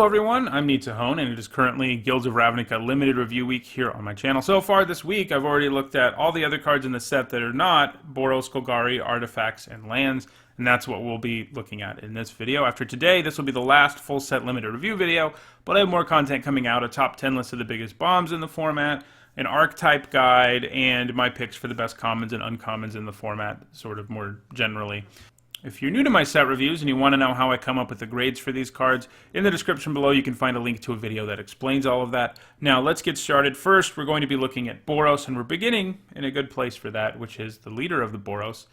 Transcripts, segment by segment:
Hello everyone, I'm Nitahone, and it is currently Guilds of Ravnica limited review week here on my channel. So far this week, I've already looked at all the other cards in the set that are not Boros, Golgari, artifacts, and lands, and that's what we'll be looking at in this video. After today, this will be the last full set limited review video, but I have more content coming out, a top 10 list of the biggest bombs in the format, an archetype guide, and my picks for the best commons and uncommons in the format, sort of more generally. If you're new to my set reviews and you want to know how I come up with the grades for these cards, in the description below you can find a link to a video that explains all of that. Now let's get started. First, we're going to be looking at Boros, and we're beginning in a good place for that, which is the leader of the Boros,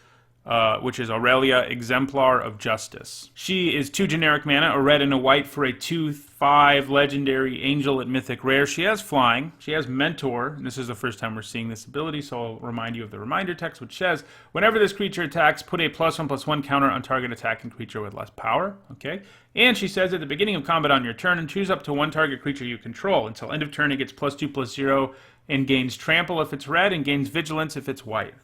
which is Aurelia, Exemplar of Justice. She is 2 generic mana, a red and a white for a 2/5 legendary angel at mythic rare. She has flying, she has mentor, and this is the first time we're seeing this ability, so I'll remind you of the reminder text, which says, whenever this creature attacks, put a +1/+1 counter on target attacking creature with less power, okay? And she says at the beginning of combat on your turn, and choose up to 1 target creature you control. Until end of turn, it gets +2/+0 and gains trample if it's red and gains vigilance if it's white.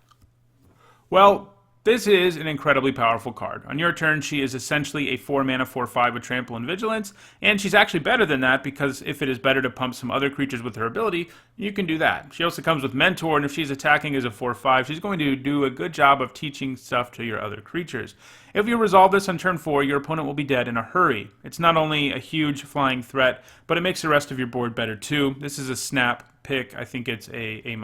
Well, this is an incredibly powerful card. On your turn, she is essentially a 4 mana 4/5 with Trample and Vigilance, and she's actually better than that because if it is better to pump some other creatures with her ability, you can do that. She also comes with Mentor, and if she's attacking as a 4/5, she's going to do a good job of teaching stuff to your other creatures. If you resolve this on turn 4, your opponent will be dead in a hurry. It's not only a huge flying threat, but it makes the rest of your board better too. This is a snap pick. I think it's a A-.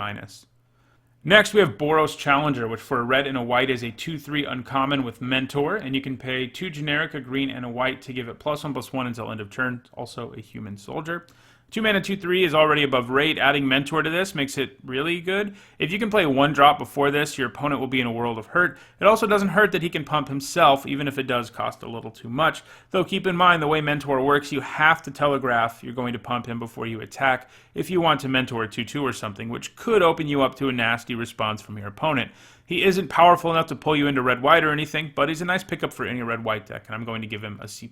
Next, we have Boros Challenger, which for a red and a white is a 2/3 uncommon with Mentor, and you can pay 2 generic, a green, and a white to give it +1/+1 until end of turn. Also a human soldier. 2 mana 2/3 is already above rate. Adding Mentor to this makes it really good. If you can play 1 drop before this, your opponent will be in a world of hurt. It also doesn't hurt that he can pump himself, even if it does cost a little too much. Though keep in mind, the way Mentor works, you have to telegraph you're going to pump him before you attack if you want to Mentor 2/2 or something, which could open you up to a nasty response from your opponent. He isn't powerful enough to pull you into red-white or anything, but he's a nice pickup for any red-white deck, and I'm going to give him a C+.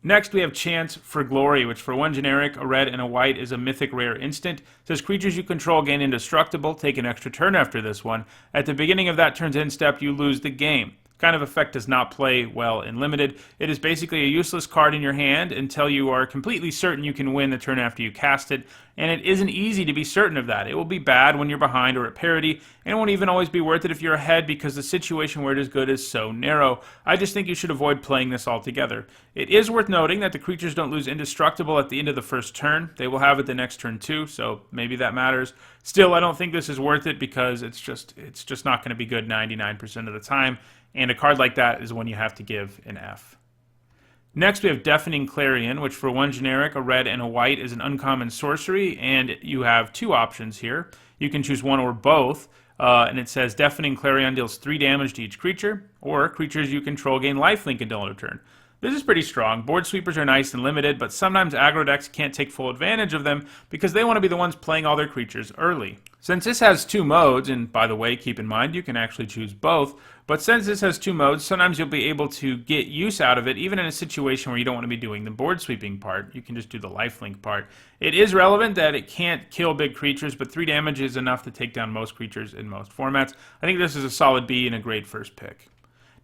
Next, we have Chance for Glory, which for 1 generic, a red and a white is a mythic rare instant. It says creatures you control gain indestructible, take an extra turn after this one. At the beginning of that turn's end step, you lose the game. Kind of effect does not play well in limited. It is basically a useless card in your hand until you are completely certain you can win the turn after you cast it, and it isn't easy to be certain of that. It will be bad when you're behind or at parity, and it won't even always be worth it if you're ahead because the situation where it is good is so narrow. I just think you should avoid playing this altogether. It is worth noting that the creatures don't lose indestructible at the end of the first turn. They will have it the next turn too, so maybe that matters. Still, I don't think this is worth it because it's just not going to be good 99% of the time. And a card like that is one you have to give an F. Next, we have Deafening Clarion, which for 1 generic, a red and a white is an uncommon sorcery, and you have 2 options here. You can choose one or both, and it says Deafening Clarion deals 3 damage to each creature, or creatures you control gain lifelink until end of turn. This is pretty strong. Board sweepers are nice and limited, but sometimes aggro decks can't take full advantage of them because they want to be the ones playing all their creatures early. Since this has 2 modes, and by the way, keep in mind you can actually choose both, but since this has 2 modes, sometimes you'll be able to get use out of it even in a situation where you don't want to be doing the board sweeping part. You can just do the lifelink part. It is relevant that it can't kill big creatures, but 3 damage is enough to take down most creatures in most formats. I think this is a solid B and a great first pick.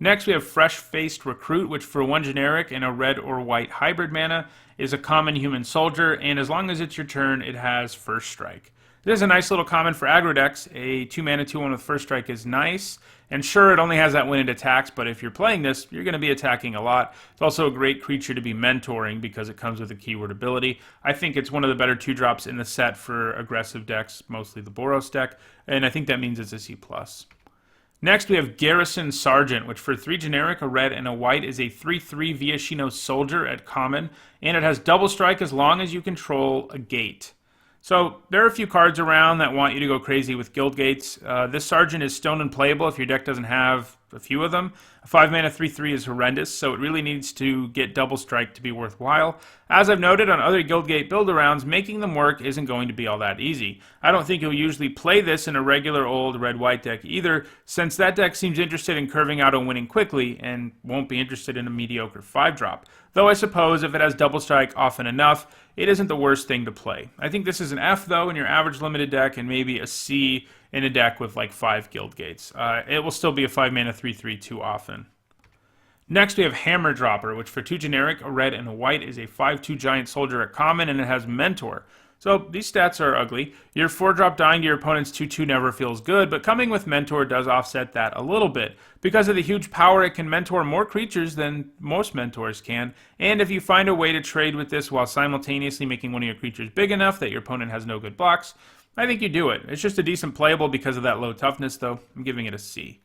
Next, we have Freshfaced Recruit, which for 1 generic and a red or white hybrid mana is a common human soldier, and as long as it's your turn, it has First Strike. This is a nice little common for aggro decks. A 2 mana 2/1 with First Strike is nice, and sure, it only has that when it attacks, but if you're playing this, you're going to be attacking a lot. It's also a great creature to be mentoring because it comes with a keyword ability. I think it's one of the better 2-drops in the set for aggressive decks, mostly the Boros deck, and I think that means it's a C+. Next, we have Garrison Sergeant, which for 3 generic, a red, and a white is a 3/3 Viashino soldier at common, and it has double strike as long as you control a gate. So there are a few cards around that want you to go crazy with guild gates. This Sergeant is stone unplayable if your deck doesn't have a few of them. A 5 mana 3/3 is horrendous, so it really needs to get double strike to be worthwhile. As I've noted on other Guildgate build-arounds, making them work isn't going to be all that easy. I don't think you'll usually play this in a regular old red-white deck either, since that deck seems interested in curving out and winning quickly, and won't be interested in a mediocre 5-drop. Though I suppose if it has double strike often enough, it isn't the worst thing to play. I think this is an F, though, in your average limited deck, and maybe a C in a deck with like 5 guild gates. It will still be a 5 mana 3/3 too often. Next, we have Hammerdropper, which for 2 generic, a red, and a white is a 5/2 giant soldier at common, and it has Mentor. So these stats are ugly. Your 4-drop dying to your opponent's 2/2 never feels good, but coming with Mentor does offset that a little bit. Because of the huge power, it can mentor more creatures than most mentors can, and if you find a way to trade with this while simultaneously making one of your creatures big enough that your opponent has no good blocks, I think you do it. It's just a decent playable because of that low toughness, though. I'm giving it a C.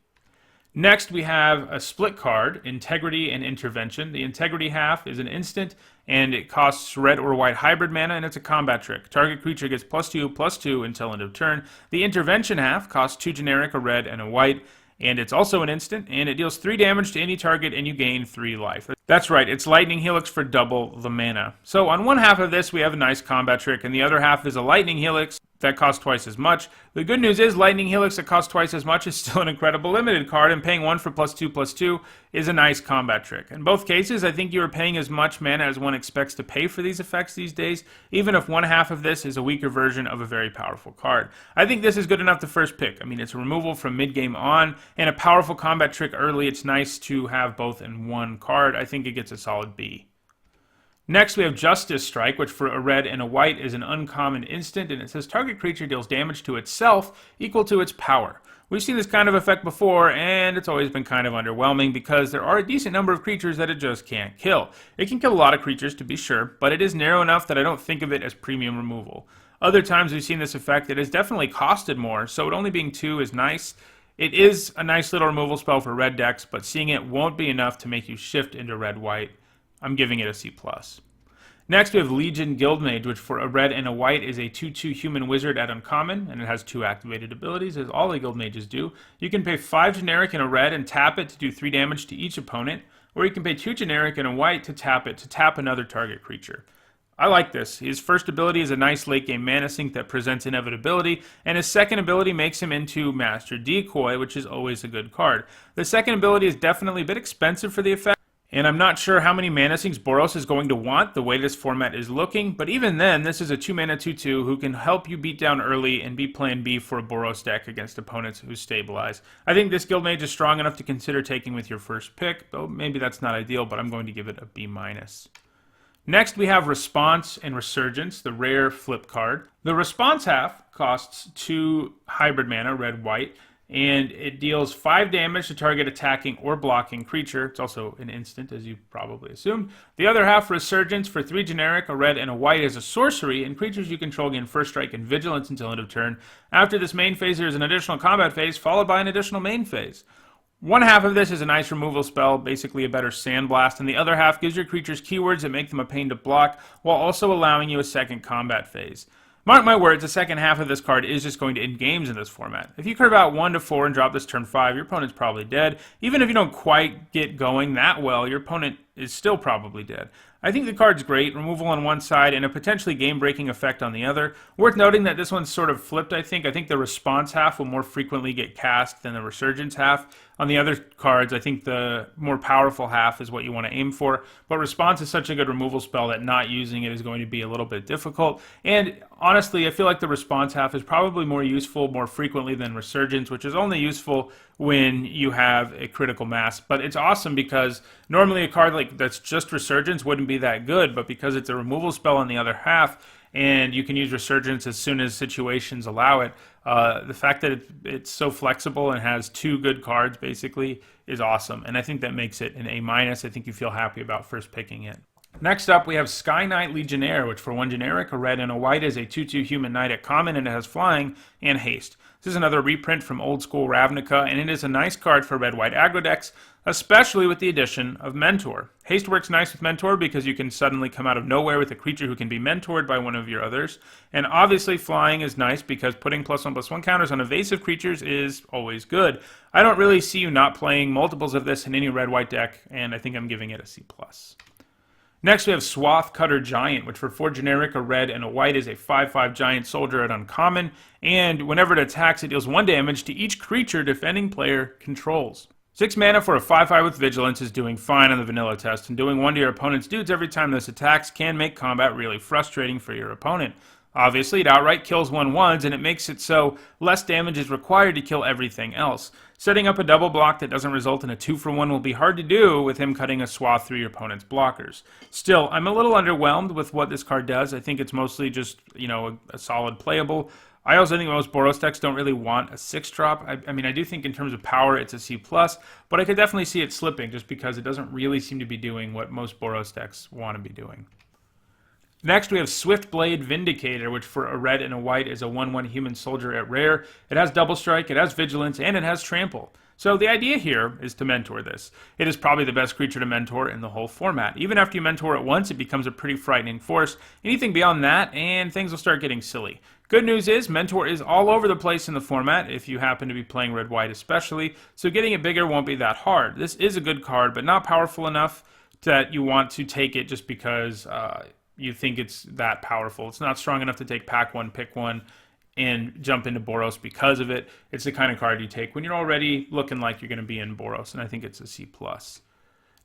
Next, we have a split card, Integrity and Intervention. The Integrity half is an instant, and it costs red or white hybrid mana, and it's a combat trick. Target creature gets +2/+2 until end of turn. The Intervention half costs 2 generic, a red, and a white, and it's also an instant, and it deals 3 damage to any target, and you gain 3 life. That's right, it's Lightning Helix for double the mana. So on one half of this, we have a nice combat trick, and the other half is a Lightning Helix that costs twice as much. The good news is Lightning Helix that costs twice as much is still an incredible limited card, and paying 1 for +2/+2 is a nice combat trick. In both cases, I think you are paying as much mana as one expects to pay for these effects these days, even if one half of this is a weaker version of a very powerful card. I think this is good enough to first pick. I mean, it's a removal from mid-game on, and a powerful combat trick early. It's nice to have both in one card. I think it gets a solid B. Next, we have Justice Strike, which for a red and a white is an uncommon instant, and it says target creature deals damage to itself equal to its power. We've seen this kind of effect before, and it's always been kind of underwhelming because there are a decent number of creatures that it just can't kill. It can kill a lot of creatures, to be sure, but it is narrow enough that I don't think of it as premium removal. Other times we've seen this effect, it has definitely costed more, so it only being 2 is nice. It is a nice little removal spell for red decks, but seeing it won't be enough to make you shift into red-white. I'm giving it a C+. Next, we have Legion Guildmage, which for a red and a white is a 2/2 human wizard at uncommon, and it has 2 activated abilities, as all the Guildmages do. You can pay 5 generic and a red and tap it to do 3 damage to each opponent, or you can pay 2 generic and a white to tap it to tap another target creature. I like this. His first ability is a nice late-game mana sink that presents inevitability, and his second ability makes him into Master Decoy, which is always a good card. The second ability is definitely a bit expensive for the effect, and I'm not sure how many mana sinks Boros is going to want the way this format is looking, but even then, this is a 2-mana 2/2 who can help you beat down early and be plan B for a Boros deck against opponents who stabilize. I think this Guildmage is strong enough to consider taking with your first pick, though maybe that's not ideal, but I'm going to give it a B-. Next, we have Response and Resurgence, the rare flip card. The Response half costs 2 hybrid mana, red-white, and it deals 5 damage to target attacking or blocking creature. It's also an instant, as you probably assumed. The other half, Resurgence, for 3 generic, a red, and a white, is a sorcery, and creatures you control gain first strike and vigilance until end of turn. After this main phase, there is an additional combat phase, followed by an additional main phase. One half of this is a nice removal spell, basically a better Sandblast, and the other half gives your creatures keywords that make them a pain to block, while also allowing you a second combat phase. Mark my words, the second half of this card is just going to end games in this format. If you curve out 1 to 4 and drop this turn 5, your opponent's probably dead. Even if you don't quite get going that well, your opponent is still probably dead. I think the card's great, removal on one side and a potentially game-breaking effect on the other. Worth noting that this one's sort of flipped, I think. I think the Response half will more frequently get cast than the Resurgence half. On the other cards, I think the more powerful half is what you want to aim for, but Response is such a good removal spell that not using it is going to be a little bit difficult. And honestly, I feel like the Response half is probably more useful more frequently than Resurgence, which is only useful when you have a critical mass. But it's awesome because normally a card like that's just Resurgence wouldn't be that good, but because it's a removal spell on the other half, and you can use Resurgence as soon as situations allow it, the fact that it's so flexible and has 2 good cards basically is awesome, and I think that makes it an A-. I think you feel happy about first picking it. Next up, we have Sky Knight Legionnaire, which for 1 generic, a red, and a white is a 2/2 human knight at common, and it has flying and haste. This is another reprint from old school Ravnica, and it is a nice card for red-white aggro decks, especially with the addition of Mentor. Haste works nice with Mentor because you can suddenly come out of nowhere with a creature who can be mentored by one of your others. And obviously flying is nice because putting +1/+1 counters on evasive creatures is always good. I don't really see you not playing multiples of this in any red-white deck, and I think I'm giving it a C+. Next, we have Swath Cutter Giant, which for 4 generic, a red, and a white is a 5/5 giant soldier at uncommon, and whenever it attacks, it deals 1 damage to each creature defending player controls. 6 mana for a 5/5 with vigilance is doing fine on the vanilla test, and doing 1 to your opponent's dudes every time this attacks can make combat really frustrating for your opponent. Obviously, it outright kills 1/1s, and it makes it so less damage is required to kill everything else. Setting up a double block that doesn't result in a 2-for-1 will be hard to do with him cutting a swath through your opponent's blockers. Still, I'm a little underwhelmed with what this card does. I think it's mostly just, a solid playable. I also think most Boros decks don't really want a 6-drop. I mean, I do think in terms of power it's a C+, but I could definitely see it slipping just because it doesn't really seem to be doing what most Boros decks want to be doing. Next, we have Swiftblade Vindicator, which for a red and a white is a 1/1 human soldier at rare. It has double strike, it has vigilance, and it has trample. So the idea here is to mentor this. It is probably the best creature to mentor in the whole format. Even after you mentor it once, it becomes a pretty frightening force. Anything beyond that, and things will start getting silly. Good news is, Mentor is all over the place in the format, if you happen to be playing red-white especially, so getting it bigger won't be that hard. This is a good card, but not powerful enough that you want to take it just because you think it's that powerful. It's not strong enough to take pack one, pick one, and jump into Boros because of it. It's the kind of card you take when you're already looking like you're going to be in Boros, and I think it's a C+.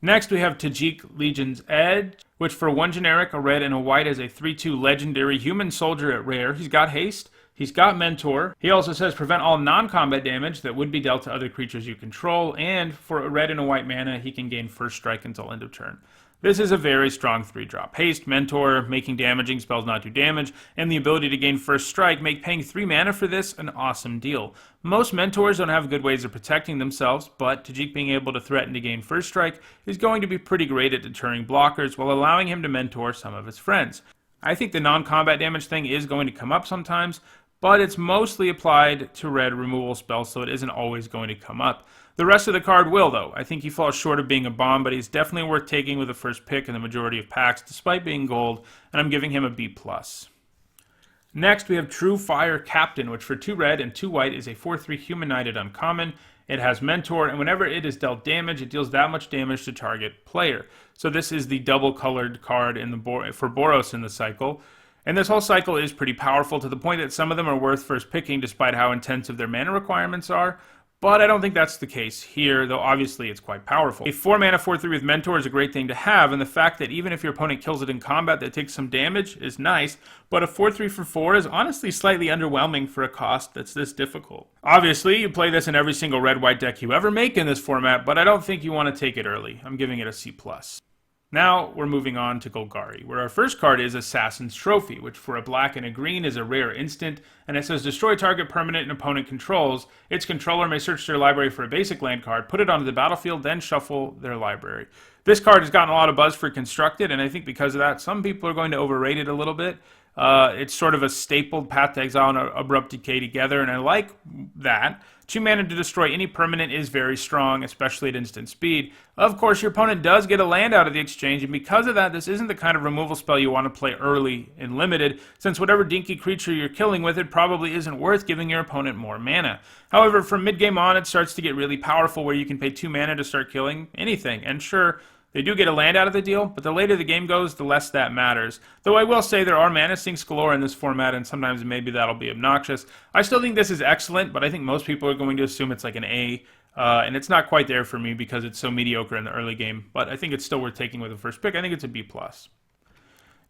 Next, we have Tajik Legion's Edge, which for one generic, a red and a white, is a 3/2 legendary human soldier at rare. He's got haste, he's got mentor. He also says prevent all non-combat damage that would be dealt to other creatures you control, and for a red and a white mana, he can gain first strike until end of turn. This is a very strong 3-drop. Haste, Mentor, making damaging spells not do damage, and the ability to gain first strike make paying 3 mana for this an awesome deal. Most Mentors don't have good ways of protecting themselves, but Tajik being able to threaten to gain first strike is going to be pretty great at deterring blockers while allowing him to mentor some of his friends. I think the non-combat damage thing is going to come up sometimes, but it's mostly applied to red removal spells, so it isn't always going to come up. The rest of the card will, though. I think he falls short of being a bomb, but he's definitely worth taking with the first pick in the majority of packs, despite being gold, and I'm giving him a B+. Next, we have True Fire Captain, which for 2 red and 2 white is a 4/3 humanoided uncommon. It has Mentor, and whenever it is dealt damage, it deals that much damage to target player. So this is the double-colored card for Boros in the cycle. And this whole cycle is pretty powerful to the point that some of them are worth first picking despite how intensive their mana requirements are. But I don't think that's the case here, though obviously it's quite powerful. A 4-mana 4/3 with Mentor is a great thing to have, and the fact that even if your opponent kills it in combat that takes some damage is nice, but a 4/3 for 4 is honestly slightly underwhelming for a cost that's this difficult. Obviously, you play this in every single red-white deck you ever make in this format, but I don't think you want to take it early. I'm giving it a C+. Now, we're moving on to Golgari, where our first card is Assassin's Trophy, which for a black and a green is a rare instant, and it says destroy target permanent an opponent controls. Its controller may search their library for a basic land card, put it onto the battlefield, then shuffle their library. This card has gotten a lot of buzz for Constructed, and I think because of that, some people are going to overrate it a little bit. It's sort of a stapled Path to Exile and Abrupt Decay together, and I like that. 2 mana to destroy any permanent is very strong, especially at instant speed. Of course, your opponent does get a land out of the exchange, and because of that, this isn't the kind of removal spell you want to play early in Limited, since whatever dinky creature you're killing with it probably isn't worth giving your opponent more mana. However, from mid-game on, it starts to get really powerful, where you can pay 2 mana to start killing anything, and sure, they do get a land out of the deal, but the later the game goes, the less that matters. Though I will say there are mana sinks galore in this format, and sometimes maybe that'll be obnoxious. I still think this is excellent, but I think most people are going to assume it's like an A, and it's not quite there for me because it's so mediocre in the early game, but I think it's still worth taking with the first pick. I think it's a B+.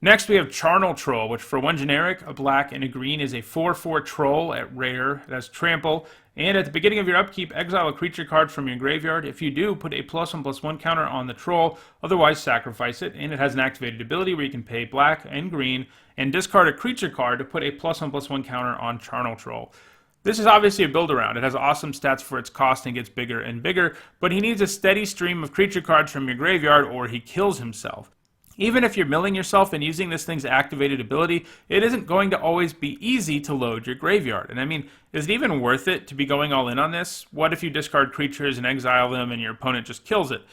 Next, we have Charnel Troll, which for 1 generic, a black and a green, is a 4/4 troll at rare. It has trample, and at the beginning of your upkeep, exile a creature card from your graveyard. If you do, put a +1/+1 counter on the troll, otherwise sacrifice it, and it has an activated ability where you can pay black and green and discard a creature card to put a +1/+1 counter on Charnel Troll. This is obviously a build-around. It has awesome stats for its cost and gets bigger and bigger, but he needs a steady stream of creature cards from your graveyard or he kills himself. Even if you're milling yourself and using this thing's activated ability, it isn't going to always be easy to load your graveyard. And I mean, is it even worth it to be going all in on this? What if you discard creatures and exile them and your opponent just kills it?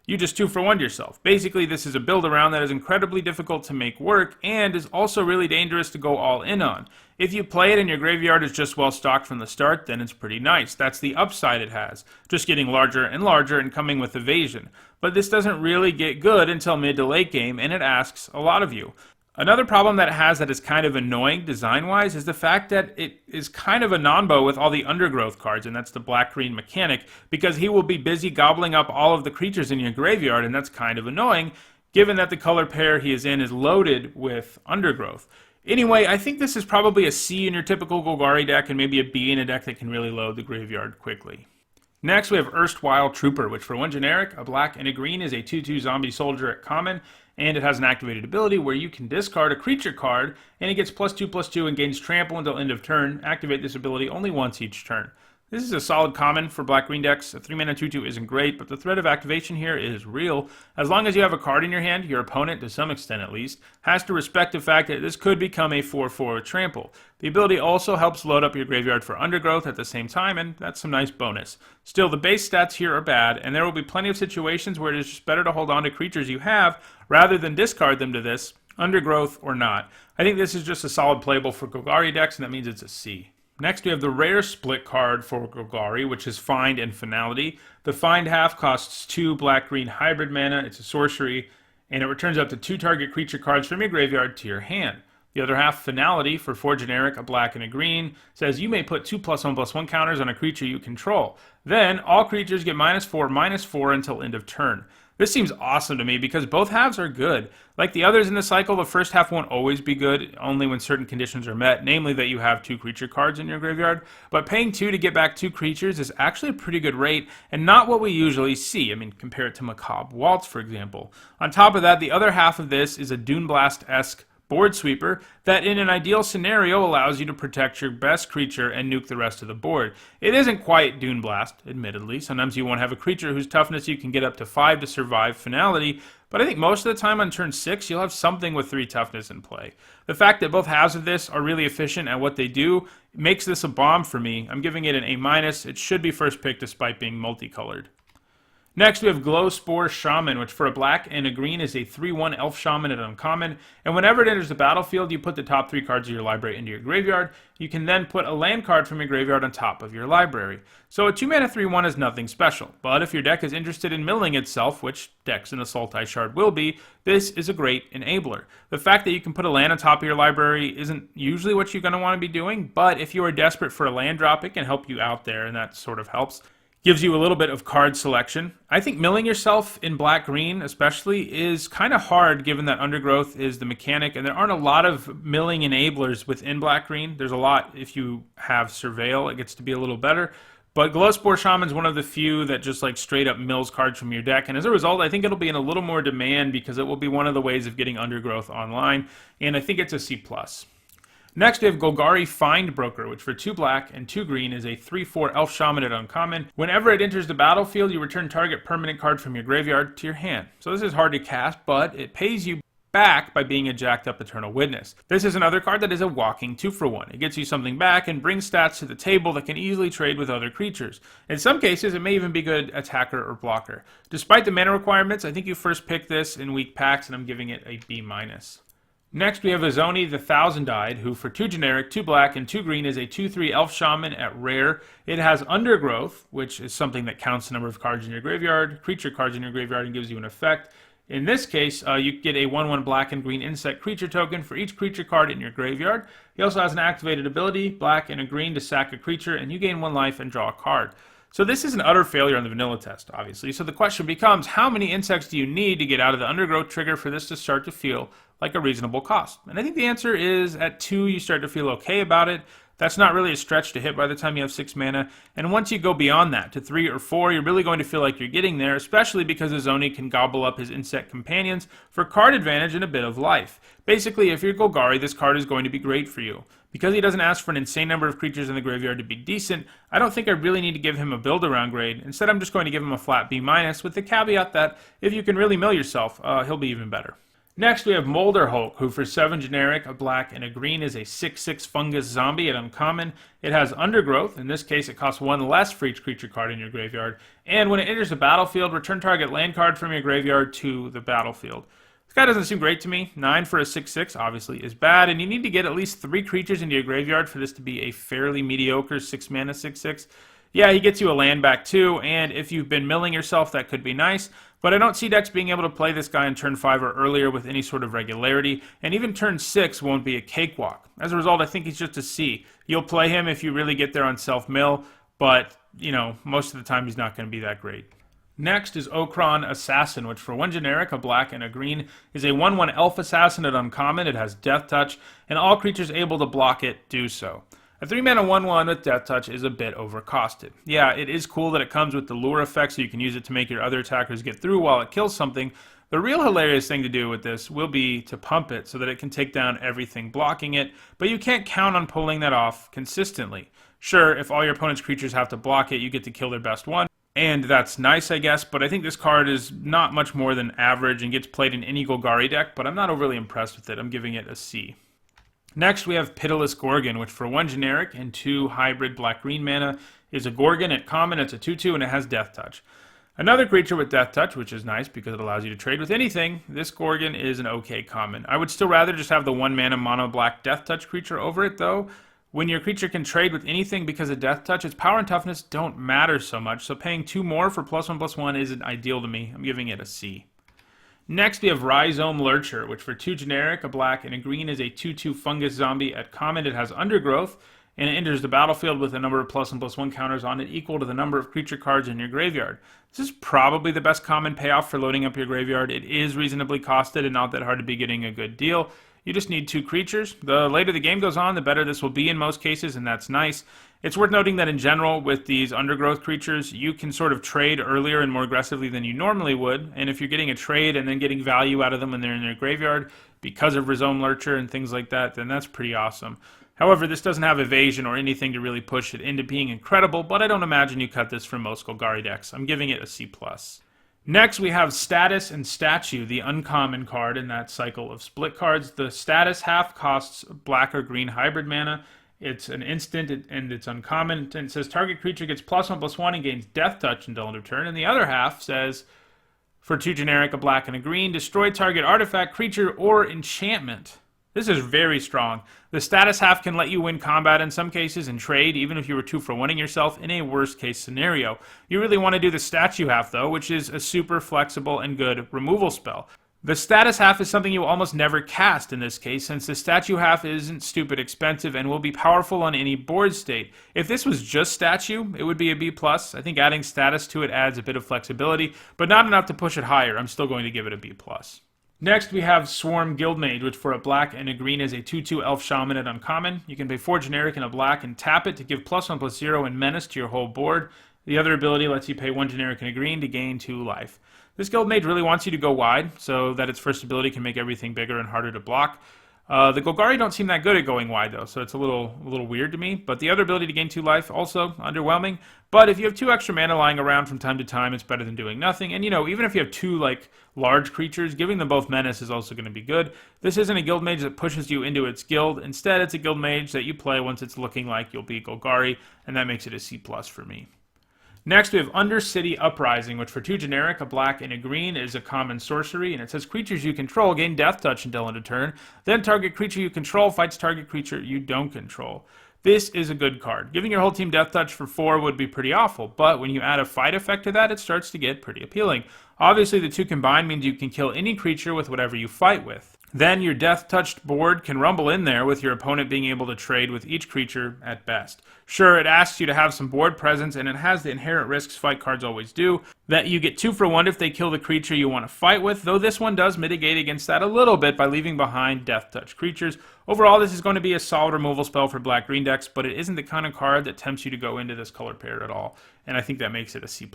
You just 2-for-1'd yourself. Basically, this is a build-around that is incredibly difficult to make work and is also really dangerous to go all in on. If you play it and your graveyard is just well stocked from the start, then it's pretty nice. That's the upside it has, just getting larger and larger and coming with evasion. But this doesn't really get good until mid to late game, and it asks a lot of you. Another problem that it has that is kind of annoying design-wise is the fact that it is kind of a non-bow with all the undergrowth cards, and that's the black-green mechanic, because he will be busy gobbling up all of the creatures in your graveyard, and that's kind of annoying, given that the color pair he is in is loaded with undergrowth. Anyway, I think this is probably a C in your typical Golgari deck and maybe a B in a deck that can really load the graveyard quickly. Next, we have Erstwhile Trooper, which for 1 generic, a black and a green is a 2/2 zombie soldier at common, and it has an activated ability where you can discard a creature card, and it gets +2/+2 and gains trample until end of turn. Activate this ability only once each turn. This is a solid common for black-green decks. A 3-mana 2/2 isn't great, but the threat of activation here is real. As long as you have a card in your hand, your opponent, to some extent at least, has to respect the fact that this could become a 4/4 with trample. The ability also helps load up your graveyard for undergrowth at the same time, and that's some nice bonus. Still, the base stats here are bad, and there will be plenty of situations where it is just better to hold on to creatures you have rather than discard them to this, undergrowth or not. I think this is just a solid playable for Golgari decks, and that means it's a C. Next, we have the rare split card for Golgari, which is Find and Finality. The Find half costs 2 black-green hybrid mana. It's a sorcery, and it returns up to 2 target creature cards from your graveyard to your hand. The other half, Finality, for 4 generic, a black and a green, says you may put 2+1/+1 counters on a creature you control. Then, all creatures get -4/-4 until end of turn. This seems awesome to me because both halves are good. Like the others in the cycle, the first half won't always be good, only when certain conditions are met, namely that you have 2 creature cards in your graveyard. But paying 2 to get back 2 creatures is actually a pretty good rate, and not what we usually see. I mean, compare it to Macabre Waltz, for example. On top of that, the other half of this is a Dune Blast-esque board sweeper that in an ideal scenario allows you to protect your best creature and nuke the rest of the board. It isn't quite Dune Blast, admittedly. Sometimes you won't have a creature whose toughness you can get up to 5 to survive Finality, but I think most of the time on turn 6 you'll have something with 3 toughness in play. The fact that both halves of this are really efficient at what they do makes this a bomb for me. I'm giving it an A-. It should be first pick despite being multicolored. Next, we have Glowspore Shaman, which for a black and a green is a 3/1 Elf Shaman at uncommon, and whenever it enters the battlefield, you put the top 3 cards of your library into your graveyard. You can then put a land card from your graveyard on top of your library. So a 2-mana 3/1 is nothing special, but if your deck is interested in milling itself, which decks in Assault Ice Shard will be, this is a great enabler. The fact that you can put a land on top of your library isn't usually what you're going to want to be doing, but if you are desperate for a land drop, it can help you out there, and that sort of helps. Gives you a little bit of card selection. I think milling yourself in black-green especially is kind of hard given that undergrowth is the mechanic and there aren't a lot of milling enablers within black-green. There's a lot if you have Surveil, it gets to be a little better. But Glowspore Shaman is one of the few that just like straight up mills cards from your deck, and as a result I think it'll be in a little more demand because it will be one of the ways of getting undergrowth online, and I think it's a C+. Next, we have Golgari Find Broker, which for 2 black and 2 green is a 3/4 Elf Shaman at uncommon. Whenever it enters the battlefield, you return target permanent card from your graveyard to your hand. So this is hard to cast, but it pays you back by being a jacked up Eternal Witness. This is another card that is a walking 2-for-1. It gets you something back and brings stats to the table that can easily trade with other creatures. In some cases, it may even be good attacker or blocker. Despite the mana requirements, I think you first pick this in weak packs, and I'm giving it a B-. Next, we have a Zonie the Thousand, who for 2 generic, 2 black, and 2 green is a 2/3 Elf Shaman at rare. It has Undergrowth, which is something that counts the number of cards in your graveyard, creature cards in your graveyard, and gives you an effect. In this case, you get a 1/1 black and green insect creature token for each creature card in your graveyard. He also has an activated ability, black and a green, to sack a creature, and you gain 1 life and draw a card. So this is an utter failure on the vanilla test, obviously. So the question becomes, how many insects do you need to get out of the undergrowth trigger for this to start to feel like a reasonable cost? And I think the answer is at 2, you start to feel okay about it. That's not really a stretch to hit by the time you have 6 mana. And once you go beyond that to 3 or 4, you're really going to feel like you're getting there, especially because the Zonie can gobble up his insect companions for card advantage and a bit of life. Basically, if you're Golgari, this card is going to be great for you. Because he doesn't ask for an insane number of creatures in the graveyard to be decent, I don't think I really need to give him a build-around grade. Instead, I'm just going to give him a flat B- with the caveat that if you can really mill yourself, he'll be even better. Next, we have Molder Hulk, who for 7 generic, a black, and a green is a 6/6 fungus zombie at uncommon. It has Undergrowth. In this case, it costs 1 less for each creature card in your graveyard. And when it enters the battlefield, return target land card from your graveyard to the battlefield. This guy doesn't seem great to me. 9 for a 6/6 obviously is bad, and you need to get at least 3 creatures into your graveyard for this to be a fairly mediocre 6-mana 6/6. Yeah, he gets you a land back too, and if you've been milling yourself, that could be nice, but I don't see decks being able to play this guy in turn 5 or earlier with any sort of regularity, and even turn 6 won't be a cakewalk. As a result, I think he's just a C. You'll play him if you really get there on self-mill, but, you know, most of the time he's not going to be that great. Next is Cron Assassin, which for 1 generic, a black and a green, is a 1/1 Elf Assassin at uncommon. It has Death Touch, and all creatures able to block it do so. A 3-mana 1/1 with Death Touch is a bit overcosted. Yeah, it is cool that it comes with the lure effect, so you can use it to make your other attackers get through while it kills something. The real hilarious thing to do with this will be to pump it so that it can take down everything blocking it, but you can't count on pulling that off consistently. Sure, if all your opponent's creatures have to block it, you get to kill their best one. And that's nice, I guess, but I think this card is not much more than average and gets played in any Golgari deck, but I'm not overly impressed with it. I'm giving it a C. Next, we have Pitiless Corrigan, which for 1 generic and 2 hybrid black-green mana is a Gorgon at common. It's a 2/2 and it has Death Touch. Another creature with Death Touch, which is nice because it allows you to trade with anything. This Gorgon is an okay common. I would still rather just have the 1 mana mono black Death Touch creature over it, though. When your creature can trade with anything because of Death Touch, its power and toughness don't matter so much, so paying 2 more for +1/+1 isn't ideal to me. I'm giving it a C. Next, we have Rhizome Lurcher, which for 2 generic, a black, and a green is a 2/2 fungus zombie. At common, it has Undergrowth, and it enters the battlefield with a number of +1/+1 counters on it equal to the number of creature cards in your graveyard. This is probably the best common payoff for loading up your graveyard. It is reasonably costed and not that hard to be getting a good deal. You just need 2 creatures. The later the game goes on, the better this will be in most cases, and that's nice. It's worth noting that in general, with these Undergrowth creatures, you can sort of trade earlier and more aggressively than you normally would, and if you're getting a trade and then getting value out of them when they're in their graveyard because of Rhizome Lurcher and things like that, then that's pretty awesome. However, this doesn't have evasion or anything to really push it into being incredible, but I don't imagine you cut this from most Golgari decks. I'm giving it a C+. Next, we have Status and Statue, the uncommon card in that cycle of split cards. The Status half costs black or green hybrid mana. It's an instant and it's uncommon. And it says target creature gets +1/+1 and gains Death Touch until end of turn. And the other half says, for 2 generic, a black and a green, destroy target artifact, creature, or enchantment. This is very strong. The status half can let you win combat in some cases and trade, even if you were 2 for 1ing yourself in a worst case scenario. You really want to do the statue half, though, which is a super flexible and good removal spell. The status half is something you almost never cast in this case, since the statue half isn't stupid expensive and will be powerful on any board state. If this was just statue, it would be a B+. I think adding status to it adds a bit of flexibility, but not enough to push it higher. I'm still going to give it a B+. Next, we have Swarm Guildmage, which for a black and a green is a 2/2 Elf Shaman at uncommon. You can pay 4 generic and a black and tap it to give +1/+0 and menace to your whole board. The other ability lets you pay 1 generic and a green to gain 2 life. This Guildmage really wants you to go wide, so that its first ability can make everything bigger and harder to block. The Golgari don't seem that good at going wide, though, so it's a little weird to me. But the other ability to gain 2 life, also underwhelming. But if you have 2 extra mana lying around from time to time, it's better than doing nothing. And, even if you have 2, large creatures, giving them both menace is also going to be good. This isn't a guild mage that pushes you into its guild. Instead, it's a guild mage that you play once it's looking like you'll be Golgari, and that makes it a C+ for me. Next, we have Undercity Uprising, which for 2 generic, a black and a green, is a common sorcery, and it says creatures you control gain Death Touch until end of turn. Then target creature you control fights target creature you don't control. This is a good card. Giving your whole team Death Touch for 4 would be pretty awful, but when you add a fight effect to that, it starts to get pretty appealing. Obviously, the 2 combined means you can kill any creature with whatever you fight with. Then your death-touched board can rumble in there with your opponent being able to trade with each creature at best. Sure, it asks you to have some board presence, and it has the inherent risks fight cards always do, that you get 2 for 1 if they kill the creature you want to fight with, though this one does mitigate against that a little bit by leaving behind death-touch creatures. Overall, this is going to be a solid removal spell for black-green decks, but it isn't the kind of card that tempts you to go into this color pair at all, and I think that makes it a C+.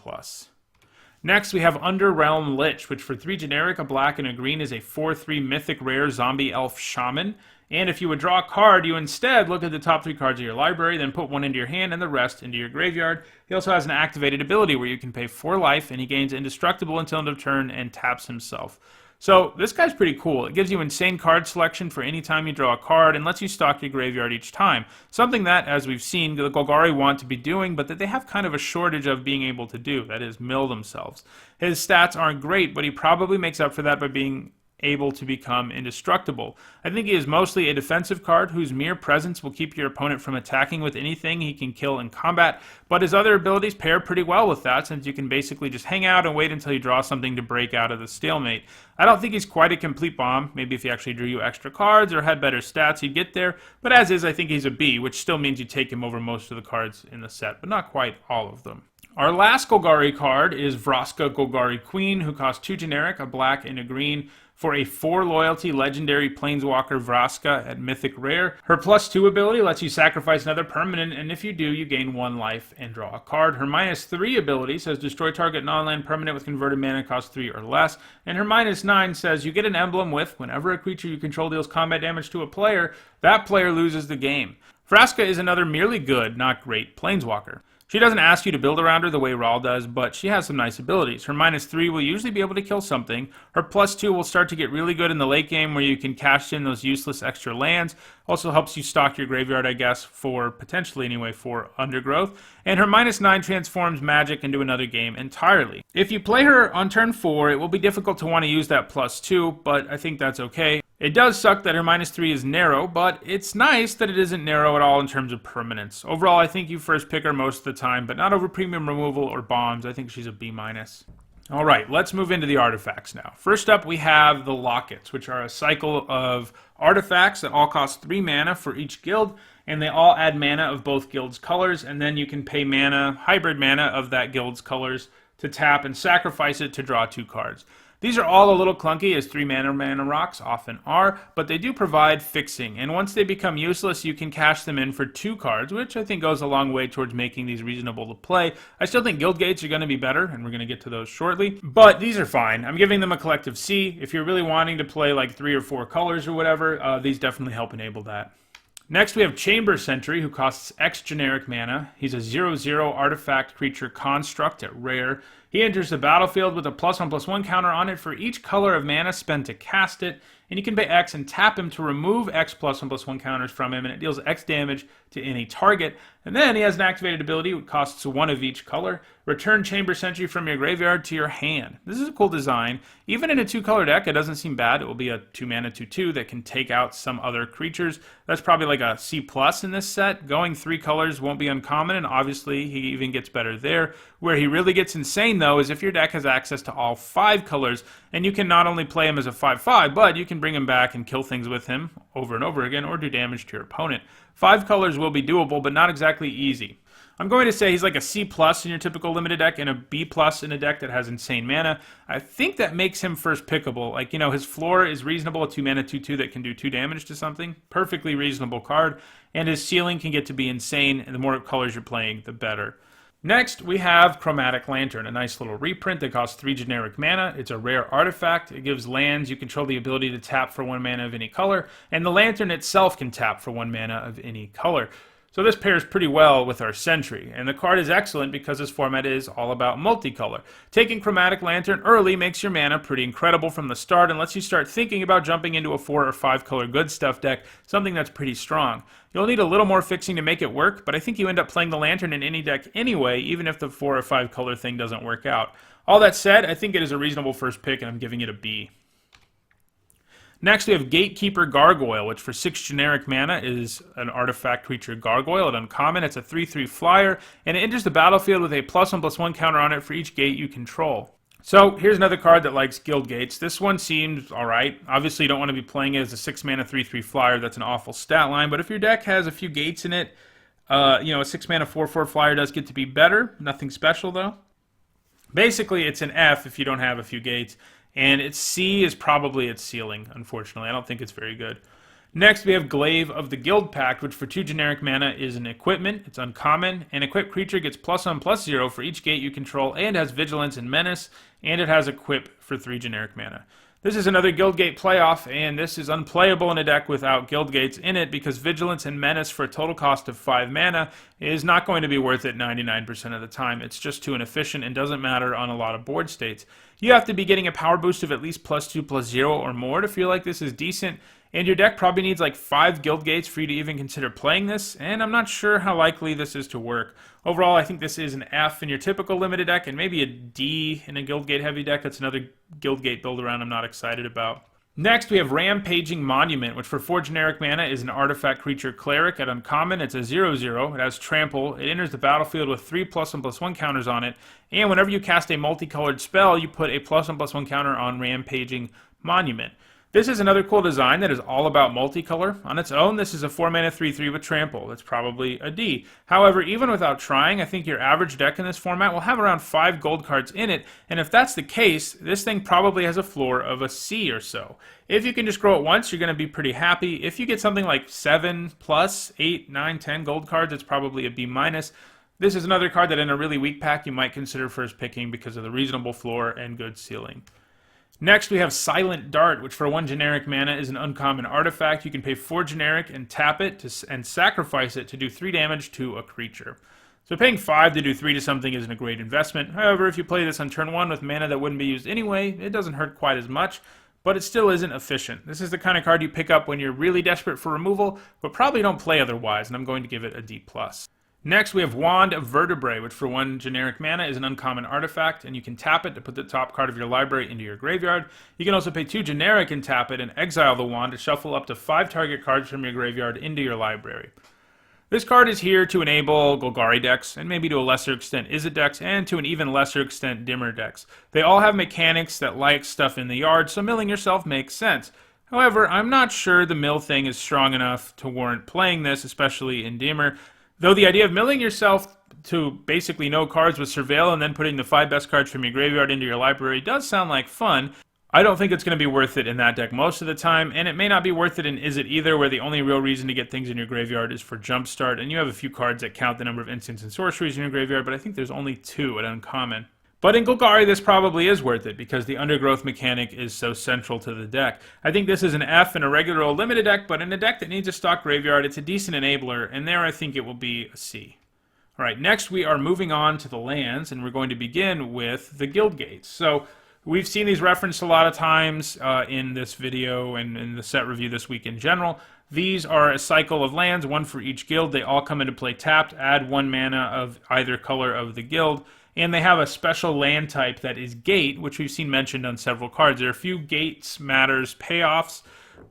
Next, we have Underrealm Lich, which for 3 generic, a black and a green, is a 4/3 mythic rare zombie elf shaman. And if you would draw a card, you instead look at the top 3 cards of your library, then put 1 into your hand and the rest into your graveyard. He also has an activated ability where you can pay 4 life, and he gains indestructible until end of turn and taps himself. So this guy's pretty cool. It gives you insane card selection for any time you draw a card and lets you stock your graveyard each time. Something that, as we've seen, the Golgari want to be doing, but that they have kind of a shortage of being able to do. That is, mill themselves. His stats aren't great, but he probably makes up for that by being able to become indestructible. I think he is mostly a defensive card whose mere presence will keep your opponent from attacking with anything he can kill in combat, but his other abilities pair pretty well with that, since you can basically just hang out and wait until you draw something to break out of the stalemate. I don't think he's quite a complete bomb. Maybe if he actually drew you extra cards or had better stats, he'd get there, but as is, I think he's a B, which still means you take him over most of the cards in the set, but not quite all of them. Our last Golgari card is Vraska Golgari Queen, who costs 2 generic, a black and a green, for a 4 loyalty legendary Planeswalker Vraska at Mythic Rare. Her +2 ability lets you sacrifice another permanent, and if you do, you gain 1 life and draw a card. Her -3 ability says destroy target non-land permanent with converted mana cost 3 or less, and her -9 says you get an emblem with whenever a creature you control deals combat damage to a player, that player loses the game. Vraska is another merely good, not great Planeswalker. She doesn't ask you to build around her the way Rawl does, but she has some nice abilities. Her -3 will usually be able to kill something. Her +2 will start to get really good in the late game where you can cash in those useless extra lands. Also helps you stock your graveyard, I guess, for potentially anyway, for Undergrowth. And her -9 transforms Magic into another game entirely. If you play her on turn 4, it will be difficult to want to use that +2, but I think that's okay. It does suck that her -3 is narrow, but it's nice that it isn't narrow at all in terms of permanence. Overall, I think you first pick her most of the time, but not over premium removal or bombs. I think she's a B-. Alright, let's move into the artifacts now. First up, we have the Lockets, which are a cycle of artifacts that all cost 3 mana for each guild, and they all add mana of both guilds' colors, and then you can pay mana, hybrid mana of that guild's colors to tap and sacrifice it to draw 2 cards. These are all a little clunky, as 3 mana rocks often are, but they do provide fixing, and once they become useless, you can cash them in for 2 cards, which I think goes a long way towards making these reasonable to play. I still think Guild Gates are going to be better, and we're going to get to those shortly, but these are fine. I'm giving them a collective C. If you're really wanting to play like 3 or 4 colors or whatever, these definitely help enable that. Next, we have Chamber Sentry, who costs X generic mana. He's a 0/0 artifact creature construct at rare. He enters the battlefield with a +1/+1 counter on it for each color of mana spent to cast it, and you can pay X and tap him to remove X +1/+1 counters from him, and it deals X damage to any target. And then he has an activated ability which costs 1 of each color. Return Chamber Sentry from your graveyard to your hand. This is a cool design. Even in a 2-color deck, it doesn't seem bad. It will be a 2 mana 2/2 that can take out some other creatures. That's probably like a C+ in this set. Going 3 colors won't be uncommon, and obviously he even gets better there. Where he really gets insane, though, is if your deck has access to all 5 colors, and you can not only play him as a 5/5, but you can bring him back and kill things with him over and over again, or do damage to your opponent. 5 colors will be doable, but not exactly easy. I'm going to say he's like a C+ in your typical limited deck and a B+ in a deck that has insane mana. I think that makes him first pickable. Like, you know, his floor is reasonable, a 2 mana 2/2 that can do 2 damage to something. Perfectly reasonable card. And his ceiling can get to be insane, and the more colors you're playing, the better. Next, we have Chromatic Lantern, a nice little reprint that costs 3 generic mana. It's a rare artifact. It gives lands you control the ability to tap for 1 mana of any color, and the lantern itself can tap for 1 mana of any color. So this pairs pretty well with our Sentry, and the card is excellent because this format is all about multicolor. Taking Chromatic Lantern early makes your mana pretty incredible from the start and lets you start thinking about jumping into a 4 or 5 color good stuff deck, something that's pretty strong. You'll need a little more fixing to make it work, but I think you end up playing the Lantern in any deck anyway, even if the 4 or 5 color thing doesn't work out. All that said, I think it is a reasonable first pick, and I'm giving it a B. Next, we have Gatekeeper Gargoyle, which for 6 generic mana is an artifact creature gargoyle at uncommon. It's a 3/3 flyer, and it enters the battlefield with a +1/+1 counter on it for each gate you control. So here's another card that likes Guild Gates. This one seems alright. Obviously, you don't want to be playing it as a 6 mana 3/3 flyer. That's an awful stat line, but if your deck has a few gates in it, you know, a 6 mana 4/4 flyer does get to be better. Nothing special, though. Basically, it's an F if you don't have a few gates. And its C is probably its ceiling, unfortunately. I don't think it's very good. Next, we have Glaive of the Guild Pact, which for 2 generic mana is an equipment. It's uncommon. An equipped creature gets +1/+0 for each gate you control, and has Vigilance and Menace, and it has Equip for 3 generic mana. This is another Guild Gate playoff, and this is unplayable in a deck without Guild Gates in it, because Vigilance and Menace for a total cost of 5 mana is not going to be worth it 99% of the time. It's just too inefficient and doesn't matter on a lot of board states. You have to be getting a power boost of at least +2/+0 or more to feel like this is decent, and your deck probably needs like 5 Guild Gates for you to even consider playing this, and I'm not sure how likely this is to work. Overall, I think this is an F in your typical limited deck, and maybe a D in a Guild Gate heavy deck. That's another Guild Gate build around I'm not excited about. Next, we have Rampaging Monument, which for 4 generic mana is an artifact creature cleric at uncommon. It's a 0/0. It has trample. It enters the battlefield with 3 +1/+1 counters on it, and whenever you cast a multicolored spell, you put a +1/+1 counter on Rampaging Monument. This is another cool design that is all about multicolor. On its own, this is a 4-mana 3/3 with trample. That's probably a D. However, even without trying, I think your average deck in this format will have around 5 gold cards in it, and if that's the case, this thing probably has a floor of a C or so. If you can just grow it once, you're going to be pretty happy. If you get something like 7 plus, 8, 9, 10 gold cards, it's probably a B minus. This is another card that in a really weak pack you might consider first picking because of the reasonable floor and good ceiling. Next, we have Silent Dart, which for 1 generic mana is an uncommon artifact. You can pay 4 generic and tap it and sacrifice it to do 3 damage to a creature. So paying 5 to do 3 to something isn't a great investment. However, if you play this on turn 1 with mana that wouldn't be used anyway, it doesn't hurt quite as much, but it still isn't efficient. This is the kind of card you pick up when you're really desperate for removal, but probably don't play otherwise, and I'm going to give it a D+. Next, we have Wand of Vertebra, which for 1 generic mana is an uncommon artifact, and you can tap it to put the top card of your library into your graveyard. You can also pay 2 generic and tap it and exile the wand to shuffle up to 5 target cards from your graveyard into your library. This card is here to enable Golgari decks, and maybe to a lesser extent Izzet decks, and to an even lesser extent Dimmer decks. They all have mechanics that like stuff in the yard, so milling yourself makes sense. However, I'm not sure the mill thing is strong enough to warrant playing this, especially in Dimmer. Though the idea of milling yourself to basically no cards with Surveil and then putting the 5 best cards from your graveyard into your library does sound like fun, I don't think it's going to be worth it in that deck most of the time, and it may not be worth it in Izzet either, where the only real reason to get things in your graveyard is for Jumpstart, and you have a few cards that count the number of instants and sorceries in your graveyard, but I think there's only 2 at uncommon. But in Golgari, this probably is worth it, because the Undergrowth mechanic is so central to the deck. I think this is an F in a regular old limited deck, but in a deck that needs a stock graveyard, it's a decent enabler, and there I think it will be a C. Alright, next we are moving on to the lands, and we're going to begin with the Guild Gates. So, we've seen these referenced a lot of times in this video and in the set review this week in general. These are a cycle of lands, 1 for each guild. They all come into play tapped, add 1 mana of either color of the guild, and they have a special land type that is Gate, which we've seen mentioned on several cards. There are a few Gates matters payoffs,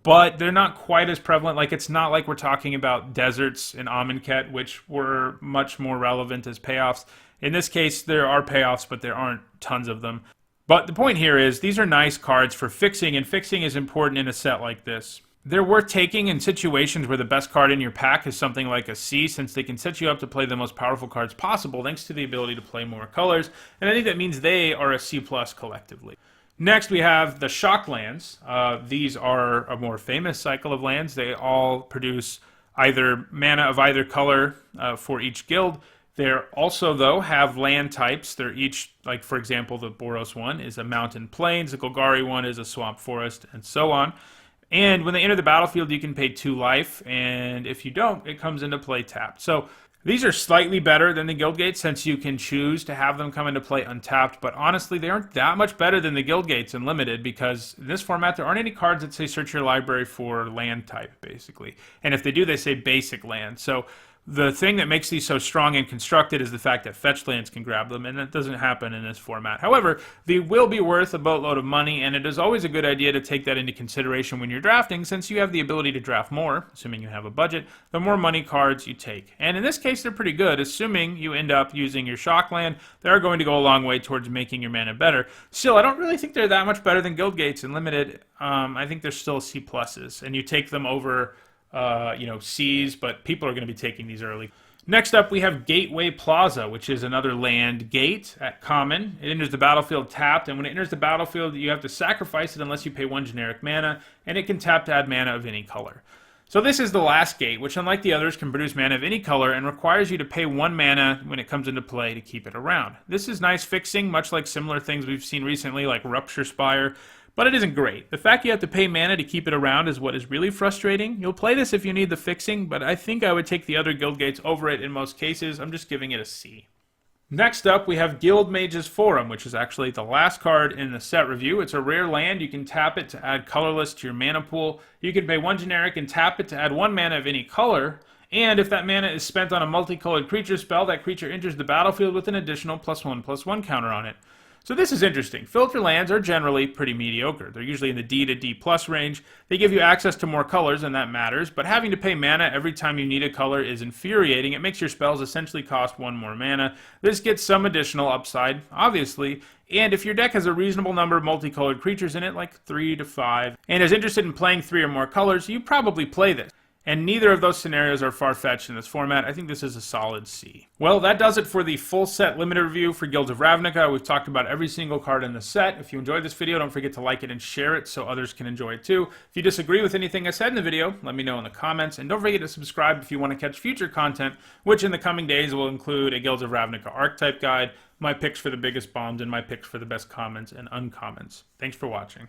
but they're not quite as prevalent. Like, it's not like we're talking about deserts in Amonkhet, which were much more relevant as payoffs. In this case, there are payoffs, but there aren't tons of them. But the point here is, these are nice cards for fixing, and fixing is important in a set like this. They're worth taking in situations where the best card in your pack is something like a C, since they can set you up to play the most powerful cards possible thanks to the ability to play more colors, and I think that means they are a C+ collectively. Next, we have the Shock Lands. These are a more famous cycle of lands. They all produce either mana of either color for each guild. They also, though, have land types. They're each, like, for example, the Boros one is a mountain plains, the Golgari one is a swamp forest, and so on. And when they enter the battlefield, you can pay 2 life, and if you don't, it comes into play tapped. So these are slightly better than the Guild Gates, since you can choose to have them come into play untapped, but honestly, they aren't that much better than the Guild Gates in Limited, because in this format, there aren't any cards that say search your library for land type, basically. And if they do, they say basic land. So the thing that makes these so strong and constructed is the fact that fetch lands can grab them, and that doesn't happen in this format. However, they will be worth a boatload of money, and it is always a good idea to take that into consideration when you're drafting, since you have the ability to draft more, assuming you have a budget, the more money cards you take. And in this case, they're pretty good, assuming you end up using your Shock Land. They're going to go a long way towards making your mana better. Still, I don't really think they're that much better than Guild Gates in Limited. I think they're still C+, and you take them over C's, but people are going to be taking these early. Next up, we have Gateway Plaza, which is another land gate at common. It enters the battlefield tapped, and when it enters the battlefield, you have to sacrifice it unless you pay 1 generic mana, and it can tap to add mana of any color. So this is the last gate, which unlike the others can produce mana of any color and requires you to pay 1 mana when it comes into play to keep it around. This is nice fixing, much like similar things we've seen recently like Rupture Spire, but it isn't great. The fact you have to pay mana to keep it around is what is really frustrating. You'll play this if you need the fixing, but I think I would take the other Guild Gates over it in most cases. I'm just giving it a C. Next up, we have Guild Mage's Forum, which is actually the last card in the set review. It's a rare land. You can tap it to add colorless to your mana pool. You can pay 1 generic and tap it to add 1 mana of any color. And if that mana is spent on a multicolored creature spell, that creature enters the battlefield with an additional +1/+1 counter on it. So this is interesting. Filter lands are generally pretty mediocre. They're usually in the D to D plus range. They give you access to more colors, and that matters, but having to pay mana every time you need a color is infuriating. It makes your spells essentially cost 1 more mana. This gets some additional upside, obviously, and if your deck has a reasonable number of multicolored creatures in it, like 3 to 5, and is interested in playing 3 or more colors, you probably play this. And neither of those scenarios are far-fetched in this format. I think this is a solid C. Well, that does it for the full set limited review for Guilds of Ravnica. We've talked about every single card in the set. If you enjoyed this video, don't forget to like it and share it so others can enjoy it too. If you disagree with anything I said in the video, let me know in the comments. And don't forget to subscribe if you want to catch future content, which in the coming days will include a Guilds of Ravnica archetype guide, my picks for the biggest bombs, and my picks for the best commons and uncommons. Thanks for watching.